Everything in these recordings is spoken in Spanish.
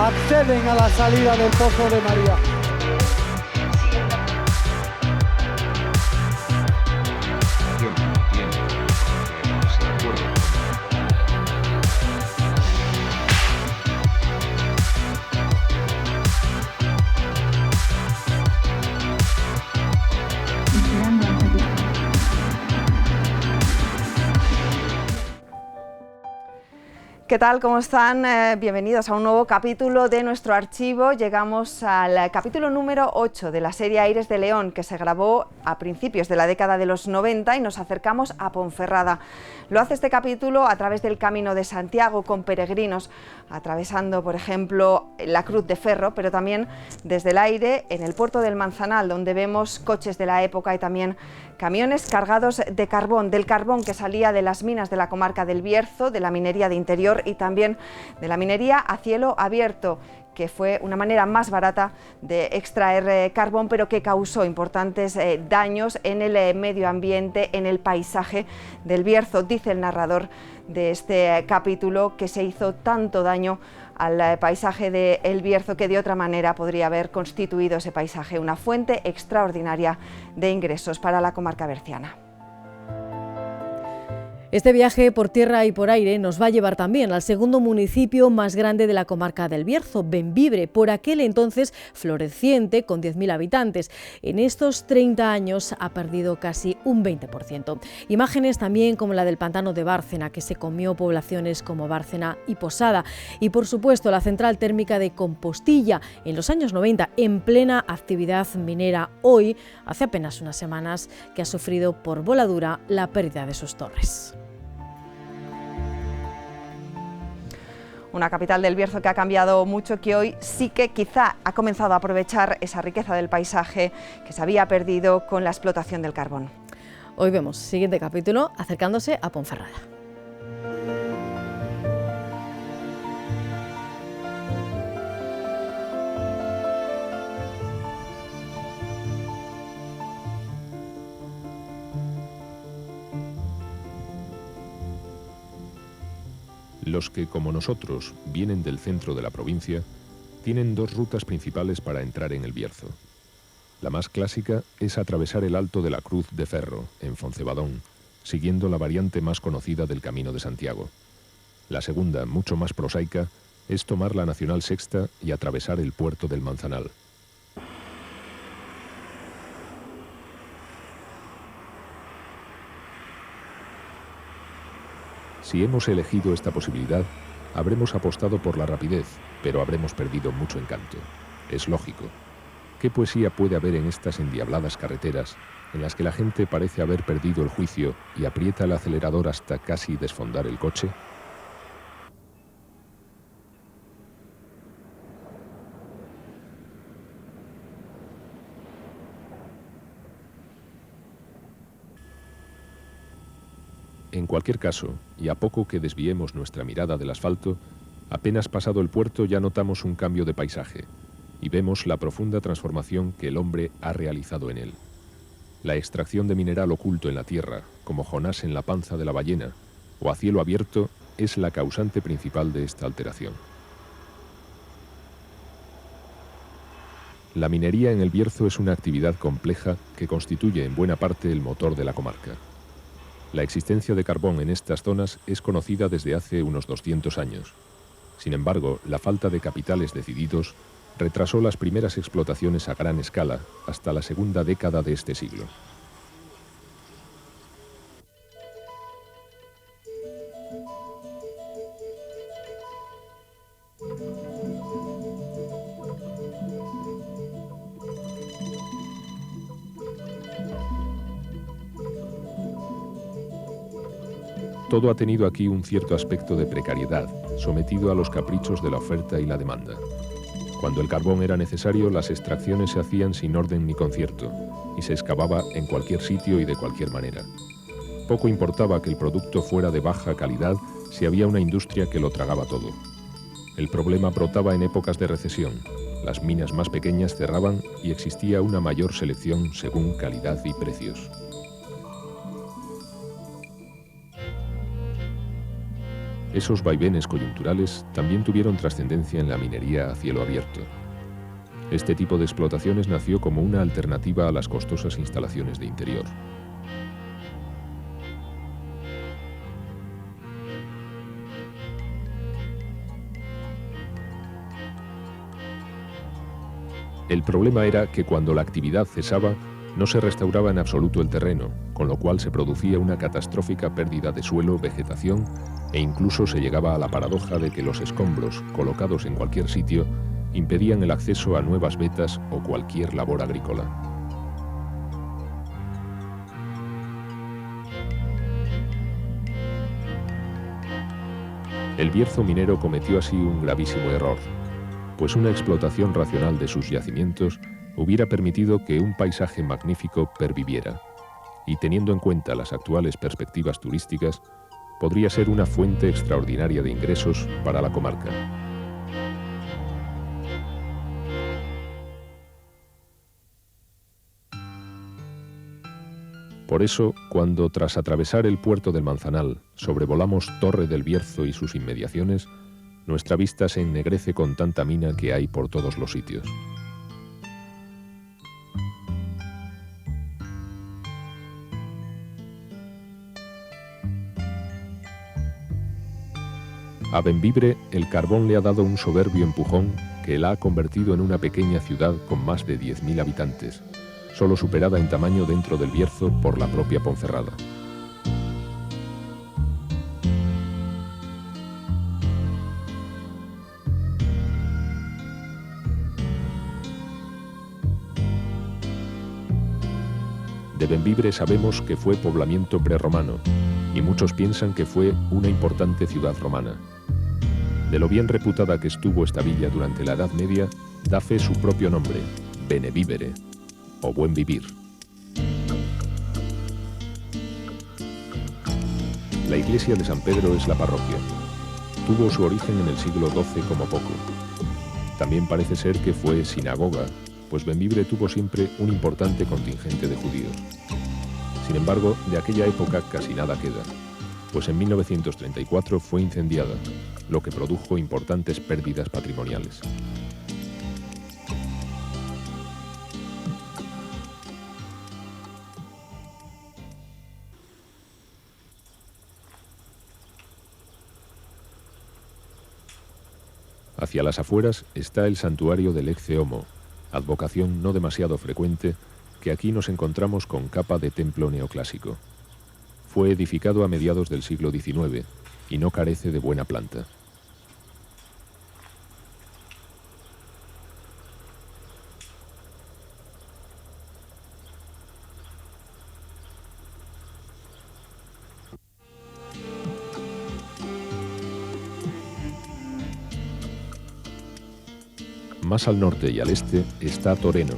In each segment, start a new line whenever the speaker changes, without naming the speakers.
acceden a la salida del Pozo de María.
¿Qué tal? ¿Cómo están? Bienvenidos a un nuevo capítulo de nuestro archivo. Llegamos al capítulo número 8 de la serie Aires de León, que se grabó a principios de la década de los 90, y nos acercamos a Ponferrada. Lo hace este capítulo a través del Camino de Santiago, con peregrinos, atravesando, por ejemplo, la Cruz de Ferro, pero también desde el aire en el puerto del Manzanal, donde vemos coches de la época y también camiones cargados de carbón, del carbón que salía de las minas de la comarca del Bierzo, de la minería de interior y también de la minería a cielo abierto, que fue una manera más barata de extraer carbón, pero que causó importantes daños en el medio ambiente, en el paisaje del Bierzo. Dice el narrador de este capítulo que se hizo tanto daño al paisaje de El Bierzo que de otra manera podría haber constituido ese paisaje una fuente extraordinaria de ingresos para la comarca berciana.
Este viaje por tierra y por aire nos va a llevar también al segundo municipio más grande de la comarca del Bierzo, Bembibre, por aquel entonces floreciente, con 10.000 habitantes. En estos 30 años ha perdido casi un 20%. Imágenes también como la del pantano de Bárcena, que se comió poblaciones como Bárcena y Posada. Y por supuesto la central térmica de Compostilla, en los años 90, en plena actividad minera. Hoy, hace apenas unas semanas, que ha sufrido por voladura la pérdida de sus torres.
Una capital del Bierzo que ha cambiado mucho, que hoy sí que quizá ha comenzado a aprovechar esa riqueza del paisaje que se había perdido con la explotación del carbón.
Hoy vemos, siguiente capítulo, acercándose a Ponferrada.
Los que, como nosotros, vienen del centro de la provincia, tienen dos rutas principales para entrar en el Bierzo. La más clásica es atravesar el Alto de la Cruz de Ferro, en Foncebadón, siguiendo la variante más conocida del Camino de Santiago. La segunda, mucho más prosaica, es tomar la Nacional Sexta y atravesar el puerto del Manzanal. Si hemos elegido esta posibilidad, habremos apostado por la rapidez, pero habremos perdido mucho encanto. Es lógico. ¿Qué poesía puede haber en estas endiabladas carreteras, en las que la gente parece haber perdido el juicio y aprieta el acelerador hasta casi desfondar el coche? En cualquier caso, y a poco que desviemos nuestra mirada del asfalto, apenas pasado el puerto ya notamos un cambio de paisaje y vemos la profunda transformación que el hombre ha realizado en él. La extracción de mineral oculto en la tierra, como Jonás en la panza de la ballena, o a cielo abierto, es la causante principal de esta alteración. La minería en el Bierzo es una actividad compleja que constituye en buena parte el motor de la comarca. La existencia de carbón en estas zonas es conocida desde hace unos 200 años. Sin embargo, la falta de capitales decididos retrasó las primeras explotaciones a gran escala hasta la segunda década de este siglo. Todo ha tenido aquí un cierto aspecto de precariedad, sometido a los caprichos de la oferta y la demanda. Cuando el carbón era necesario, las extracciones se hacían sin orden ni concierto, y se excavaba en cualquier sitio y de cualquier manera. Poco importaba que el producto fuera de baja calidad si había una industria que lo tragaba todo. El problema brotaba en épocas de recesión. Las minas más pequeñas cerraban y existía una mayor selección según calidad y precios. Esos vaivenes coyunturales también tuvieron trascendencia en la minería a cielo abierto. Este tipo de explotaciones nació como una alternativa a las costosas instalaciones de interior. El problema era que cuando la actividad cesaba, no se restauraba en absoluto el terreno, con lo cual se producía una catastrófica pérdida de suelo, vegetación e incluso se llegaba a la paradoja de que los escombros, colocados en cualquier sitio, impedían el acceso a nuevas vetas o cualquier labor agrícola. El Bierzo minero cometió así un gravísimo error, pues una explotación racional de sus yacimientos hubiera permitido que un paisaje magnífico perviviera, y teniendo en cuenta las actuales perspectivas turísticas, podría ser una fuente extraordinaria de ingresos para la comarca. Por eso, cuando tras atravesar el puerto del Manzanal sobrevolamos Torre del Bierzo y sus inmediaciones, nuestra vista se ennegrece con tanta mina que hay por todos los sitios. A Bembibre el carbón le ha dado un soberbio empujón que la ha convertido en una pequeña ciudad con más de 10.000 habitantes, solo superada en tamaño dentro del Bierzo por la propia Ponferrada. De Bembibre sabemos que fue poblamiento prerromano, y muchos piensan que fue una importante ciudad romana. De lo bien reputada que estuvo esta villa durante la Edad Media, da fe su propio nombre, Benevivere, o buen vivir. La iglesia de San Pedro es la parroquia. Tuvo su origen en el siglo XII como poco. También parece ser que fue sinagoga, pues Bembibre tuvo siempre un importante contingente de judíos. Sin embargo, de aquella época casi nada queda, pues en 1934 fue incendiada, lo que produjo importantes pérdidas patrimoniales. Hacia las afueras está el santuario del Ecce Homo, advocación no demasiado frecuente, que aquí nos encontramos con capa de templo neoclásico. Fue edificado a mediados del siglo XIX y no carece de buena planta. Más al norte y al este está Toreno,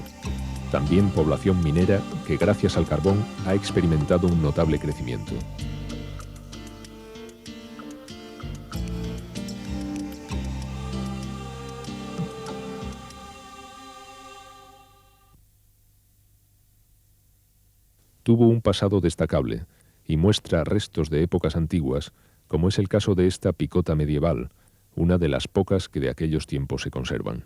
también población minera que gracias al carbón ha experimentado un notable crecimiento. Tuvo un pasado destacable y muestra restos de épocas antiguas, como es el caso de esta picota medieval, una de las pocas que de aquellos tiempos se conservan.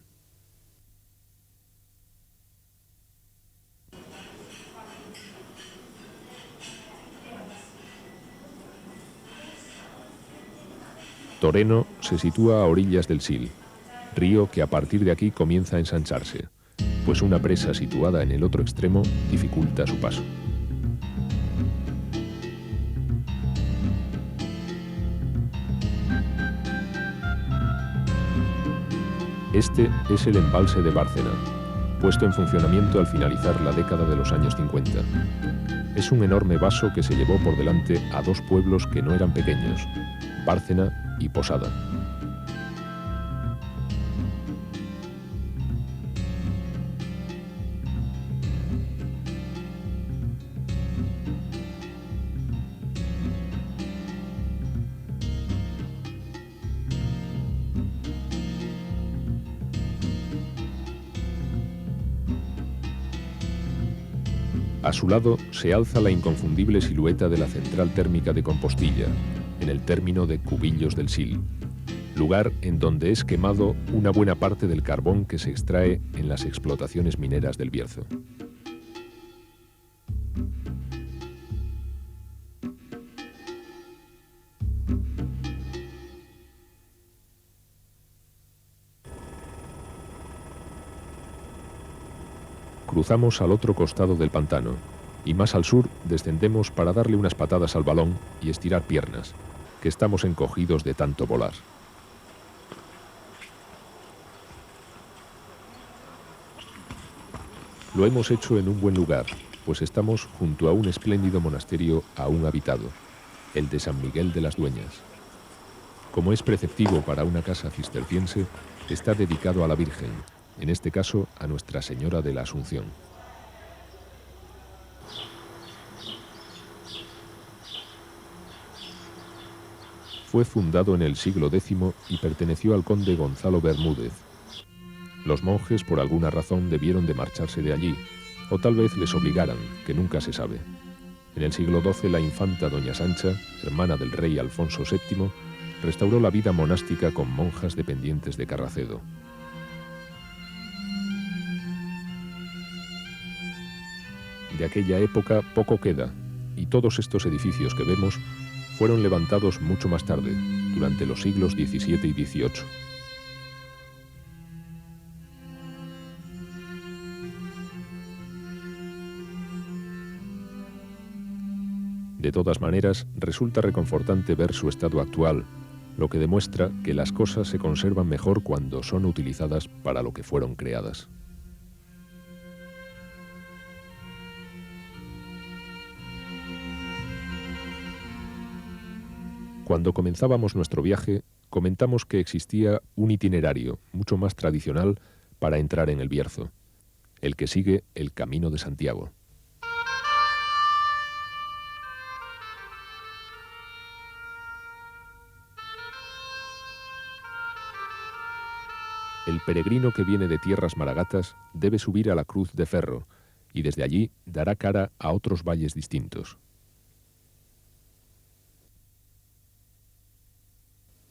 Toreno se sitúa a orillas del Sil, río que a partir de aquí comienza a ensancharse, pues una presa situada en el otro extremo dificulta su paso. Este es el embalse de Bárcena, puesto en funcionamiento al finalizar la década de los años 50. Es un enorme vaso que se llevó por delante a dos pueblos que no eran pequeños, Bárcena y Posada. A su lado se alza la inconfundible silueta de la central térmica de Compostilla, en el término de Cubillos del Sil, lugar en donde es quemado una buena parte del carbón que se extrae en las explotaciones mineras del Bierzo. Cruzamos al otro costado del pantano y más al sur descendemos para darle unas patadas al balón y estirar piernas, que estamos encogidos de tanto volar. Lo hemos hecho en un buen lugar, pues estamos junto a un espléndido monasterio aún habitado, el de San Miguel de las Dueñas. Como es preceptivo para una casa cisterciense, está dedicado a la Virgen, en este caso a Nuestra Señora de la Asunción. Fue fundado en el siglo X y perteneció al conde Gonzalo Bermúdez. Los monjes por alguna razón debieron de marcharse de allí, o tal vez les obligaran, que nunca se sabe. En el siglo XII la infanta doña Sancha, hermana del rey Alfonso VII, restauró la vida monástica con monjas dependientes de Carracedo. De aquella época poco queda, y todos estos edificios que vemos fueron levantados mucho más tarde, durante los siglos XVII y XVIII. De todas maneras, resulta reconfortante ver su estado actual, lo que demuestra que las cosas se conservan mejor cuando son utilizadas para lo que fueron creadas. Cuando comenzábamos nuestro viaje, comentamos que existía un itinerario mucho más tradicional para entrar en el Bierzo, el que sigue el Camino de Santiago. El peregrino que viene de tierras maragatas debe subir a la Cruz de Ferro y desde allí dará cara a otros valles distintos.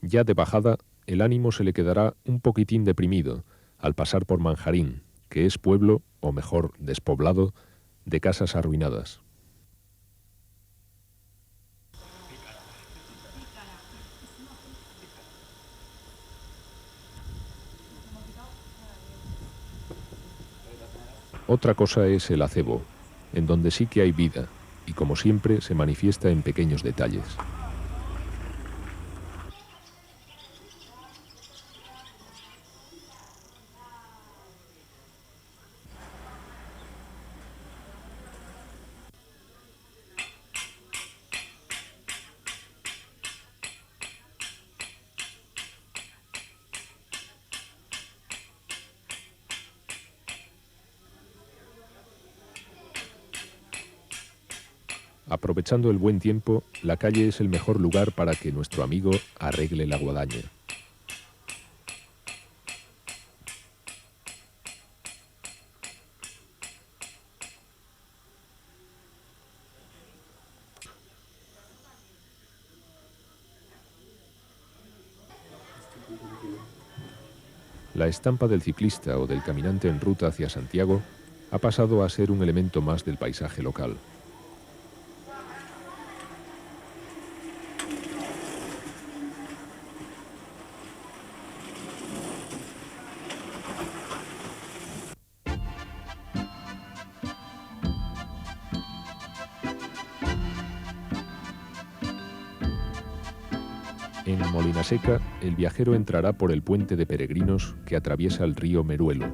Ya de bajada, el ánimo se le quedará un poquitín deprimido al pasar por Manjarín, que es pueblo, o mejor, despoblado, de casas arruinadas. Otra cosa es el acebo, en donde sí que hay vida, y como siempre se manifiesta en pequeños detalles. Aprovechando el buen tiempo, la calle es el mejor lugar para que nuestro amigo arregle la guadaña. La estampa del ciclista o del caminante en ruta hacia Santiago ha pasado a ser un elemento más del paisaje local. En Molinaseca, el viajero entrará por el puente de peregrinos que atraviesa el río Meruelo.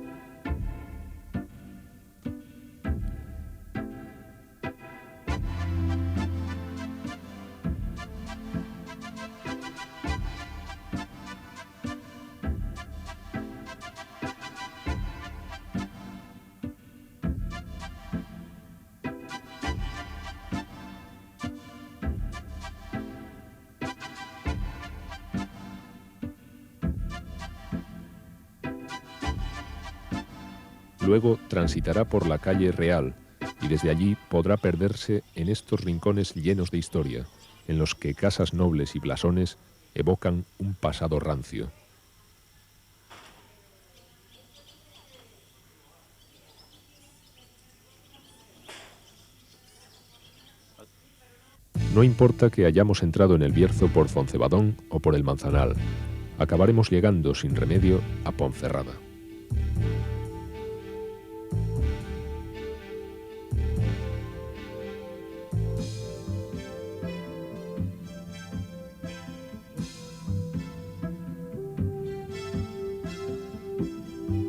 Luego transitará por la calle Real y desde allí podrá perderse en estos rincones llenos de historia, en los que casas nobles y blasones evocan un pasado rancio. No importa que hayamos entrado en el Bierzo por Foncebadón o por el Manzanal, acabaremos llegando sin remedio a Ponferrada.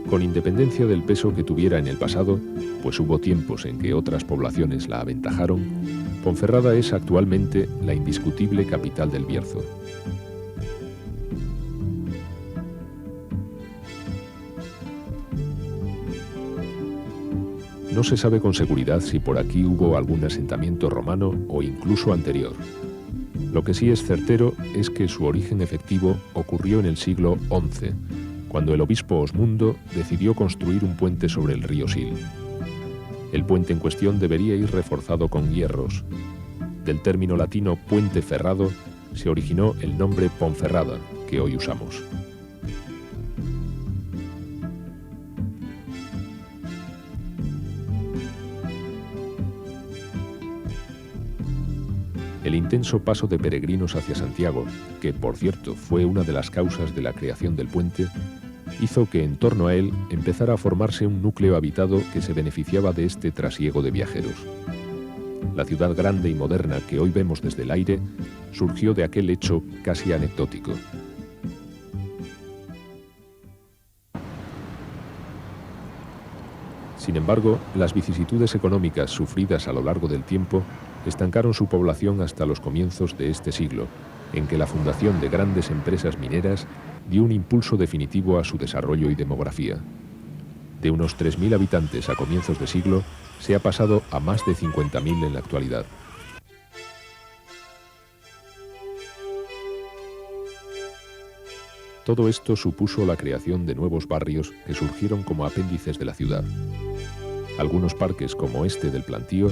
Con independencia del peso que tuviera en el pasado, pues hubo tiempos en que otras poblaciones la aventajaron, Ponferrada es actualmente la indiscutible capital del Bierzo. No se sabe con seguridad si por aquí hubo algún asentamiento romano o incluso anterior. Lo que sí es certero es que su origen efectivo ocurrió en el siglo XI, cuando el obispo Osmundo decidió construir un puente sobre el río Sil. El puente en cuestión debería ir reforzado con hierros. Del término latino puente ferrado se originó el nombre Ponferrada, que hoy usamos. El intenso paso de peregrinos hacia Santiago, que por cierto fue una de las causas de la creación del puente, hizo que en torno a él empezara a formarse un núcleo habitado que se beneficiaba de este trasiego de viajeros. La ciudad grande y moderna que hoy vemos desde el aire surgió de aquel hecho casi anecdótico. Sin embargo, las vicisitudes económicas sufridas a lo largo del tiempo estancaron su población hasta los comienzos de este siglo, en que la fundación de grandes empresas mineras dio un impulso definitivo a su desarrollo y demografía. De unos 3.000 habitantes a comienzos de siglo, se ha pasado a más de 50.000 en la actualidad. Todo esto supuso la creación de nuevos barrios que surgieron como apéndices de la ciudad. Algunos parques, como este del Plantío,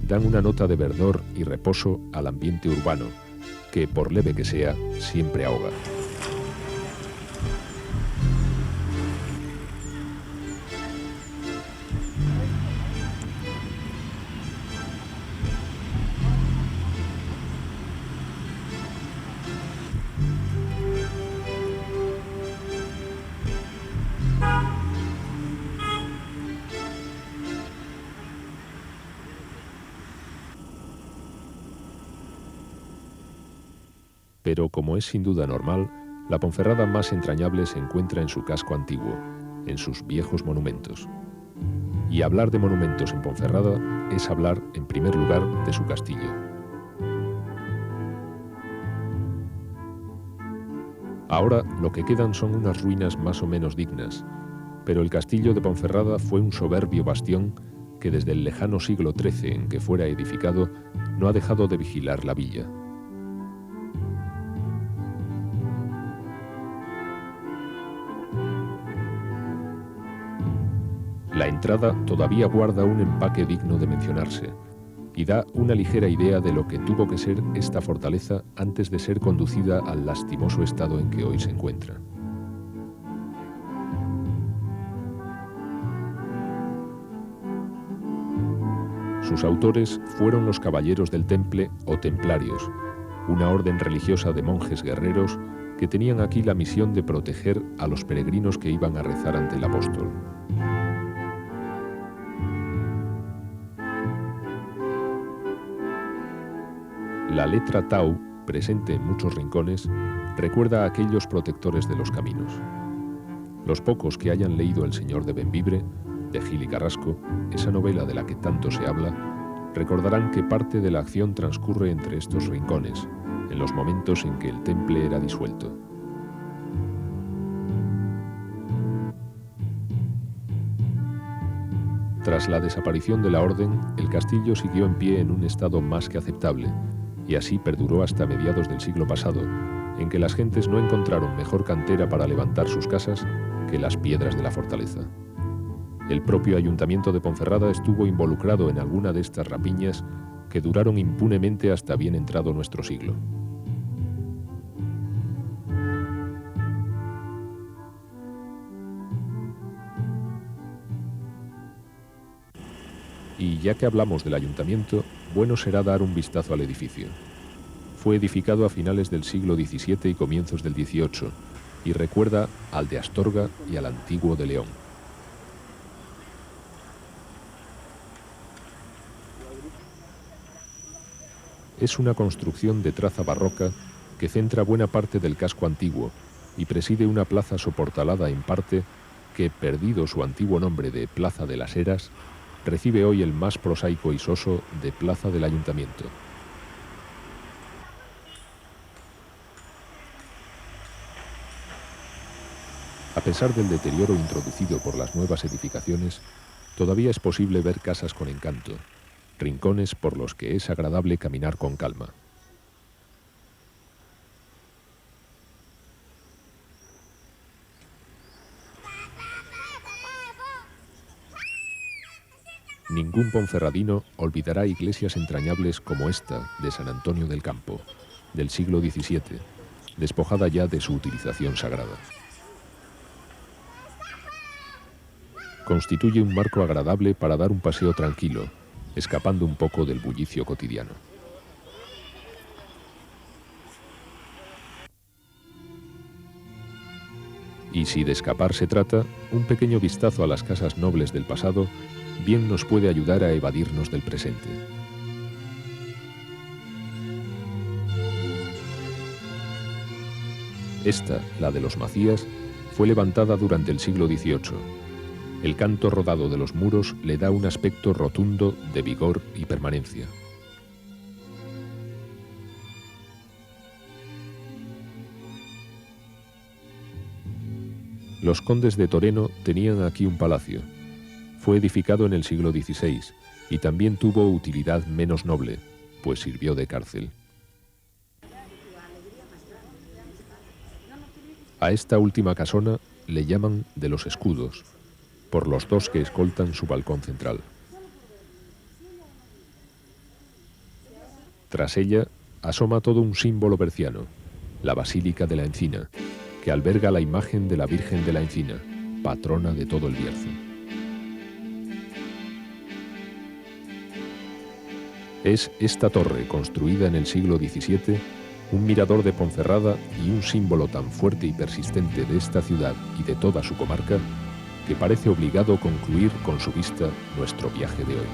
dan una nota de verdor y reposo al ambiente urbano, que, por leve que sea, siempre ahoga. Pero, como es sin duda normal, la Ponferrada más entrañable se encuentra en su casco antiguo, en sus viejos monumentos. Y hablar de monumentos en Ponferrada es hablar, en primer lugar, de su castillo. Ahora lo que quedan son unas ruinas más o menos dignas, pero el castillo de Ponferrada fue un soberbio bastión que desde el lejano siglo XIII en que fuera edificado no ha dejado de vigilar la villa. La entrada todavía guarda un empaque digno de mencionarse y da una ligera idea de lo que tuvo que ser esta fortaleza antes de ser conducida al lastimoso estado en que hoy se encuentra. Sus autores fueron los caballeros del Temple o templarios, una orden religiosa de monjes guerreros que tenían aquí la misión de proteger a los peregrinos que iban a rezar ante el apóstol. La letra Tau, presente en muchos rincones, recuerda a aquellos protectores de los caminos. Los pocos que hayan leído El Señor de Bembibre, de Gil y Carrasco, esa novela de la que tanto se habla, recordarán que parte de la acción transcurre entre estos rincones, en los momentos en que el temple era disuelto. Tras la desaparición de la orden, el castillo siguió en pie en un estado más que aceptable, y así perduró hasta mediados del siglo pasado, en que las gentes no encontraron mejor cantera para levantar sus casas que las piedras de la fortaleza. El propio ayuntamiento de Ponferrada estuvo involucrado en alguna de estas rapiñas que duraron impunemente hasta bien entrado nuestro siglo. Y ya que hablamos del ayuntamiento, bueno será dar un vistazo al edificio. Fue edificado a finales del siglo XVII y comienzos del XVIII, y recuerda al de Astorga y al antiguo de León. Es una construcción de traza barroca que centra buena parte del casco antiguo y preside una plaza soportalada en parte que, perdido su antiguo nombre de Plaza de las Heras, recibe hoy el más prosaico y soso de Plaza del Ayuntamiento. A pesar del deterioro introducido por las nuevas edificaciones, todavía es posible ver casas con encanto, rincones por los que es agradable caminar con calma. Ningún ponferradino olvidará iglesias entrañables como esta de San Antonio del Campo, del siglo XVII, despojada ya de su utilización sagrada. Constituye un marco agradable para dar un paseo tranquilo, escapando un poco del bullicio cotidiano. Y si de escapar se trata, un pequeño vistazo a las casas nobles del pasado bien nos puede ayudar a evadirnos del presente. Esta, la de los Macías, fue levantada durante el siglo XVIII. El canto rodado de los muros le da un aspecto rotundo de vigor y permanencia. Los condes de Toreno tenían aquí un palacio. Fue edificado en el siglo XVI y también tuvo utilidad menos noble, pues sirvió de cárcel. A esta última casona le llaman de los escudos, por los dos que escoltan su balcón central. Tras ella asoma todo un símbolo berciano, la Basílica de la Encina, que alberga la imagen de la Virgen de la Encina, patrona de todo el Bierzo. Es esta torre, construida en el siglo XVII, un mirador de Ponferrada y un símbolo tan fuerte y persistente de esta ciudad y de toda su comarca, que parece obligado concluir con su vista nuestro viaje de hoy.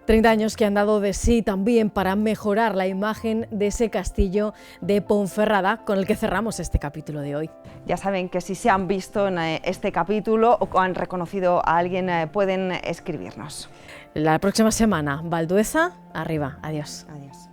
30 años que han dado de sí también para mejorar la imagen de ese castillo de Ponferrada con el que cerramos este capítulo de hoy.
Ya saben que si se han visto en este capítulo o han reconocido a alguien, pueden escribirnos.
La próxima semana, Valdueza, arriba. Adiós.
Adiós.